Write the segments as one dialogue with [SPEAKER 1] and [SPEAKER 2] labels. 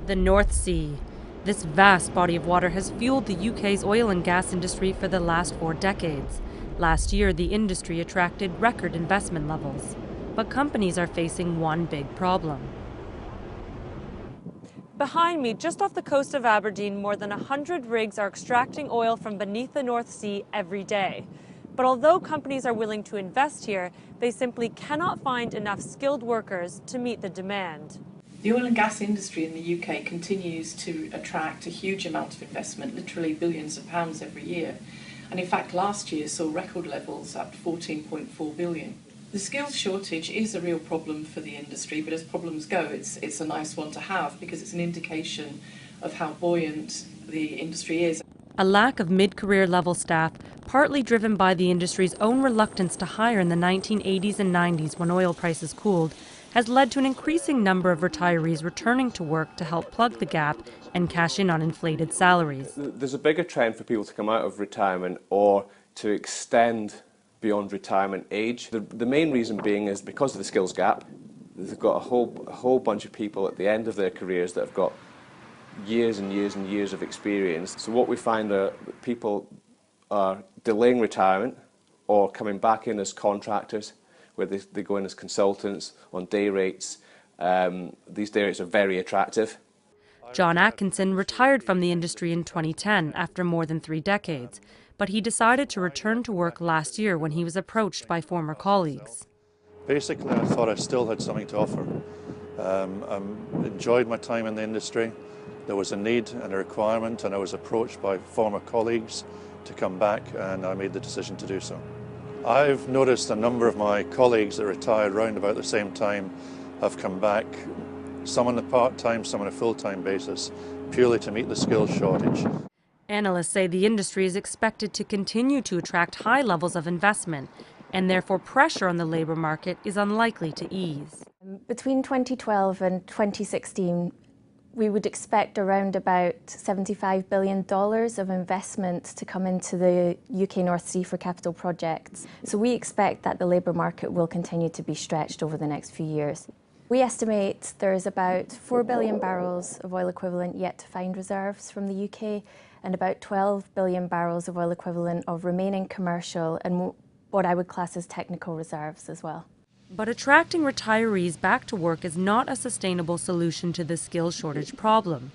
[SPEAKER 1] The North Sea. This vast body of water has fueled the UK's oil and gas industry for the last 4 decades. Last year, the industry attracted record investment levels. But companies are facing one big problem. Behind me, just off the coast of Aberdeen, more than 100 rigs are extracting oil from beneath the North Sea every day. But although companies are willing to invest here, they simply cannot find enough skilled workers to meet the demand.
[SPEAKER 2] The oil and gas industry in the UK continues to attract a huge amount of investment, literally billions of pounds every year. And in fact, last year saw record levels at 14.4 billion. The skills shortage is a real problem for the industry, but as problems go, it's a nice one to have because it's an indication of how buoyant the industry is.
[SPEAKER 1] A lack of mid-career level staff, partly driven by the industry's own reluctance to hire in the 1980s and 90s when oil prices cooled, has led to an increasing number of retirees returning to work to help plug the gap and cash in on inflated salaries.
[SPEAKER 3] There's a bigger trend for people to come out of retirement or to extend beyond retirement age. The main reason being is because of the skills gap. They've got a whole bunch of people at the end of their careers that have got years and years and years of experience. So what we find are that people are delaying retirement or coming back in as contractors, where they go in as consultants on day rates. These day rates are very attractive.
[SPEAKER 1] John Atkinson retired from the industry in 2010 after more than 3 decades, but he decided to return to work last year when he was approached by former colleagues.
[SPEAKER 4] Basically, I thought I still had something to offer. I enjoyed my time in the industry. There was a need and a requirement, and I was approached by former colleagues to come back, and I made the decision to do so. I've noticed a number of my colleagues that retired round about the same time have come back, some on a part-time, some on a full-time basis, purely to meet the skills shortage.
[SPEAKER 1] Analysts say the industry is expected to continue to attract high levels of investment, and therefore pressure on the labour market is unlikely to ease.
[SPEAKER 5] Between 2012 and 2016, we would expect around about $75 billion of investment to come into the UK North Sea for capital projects. So we expect that the labour market will continue to be stretched over the next few years. We estimate there is about 4 billion barrels of oil equivalent yet to find reserves from the UK and about 12 billion barrels of oil equivalent of remaining commercial and what I would class as technical reserves as well.
[SPEAKER 1] But attracting retirees back to work is not a sustainable solution to the skills shortage problem.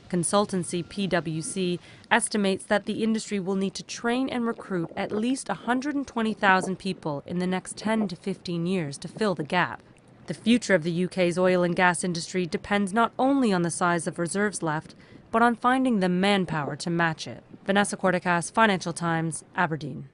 [SPEAKER 1] Consultancy PwC estimates that the industry will need to train and recruit at least 120,000 people in the next 10 to 15 years to fill the gap. The future of the UK's oil and gas industry depends not only on the size of reserves left, but on finding the manpower to match it. Vanessa Kortekaas, Financial Times, Aberdeen.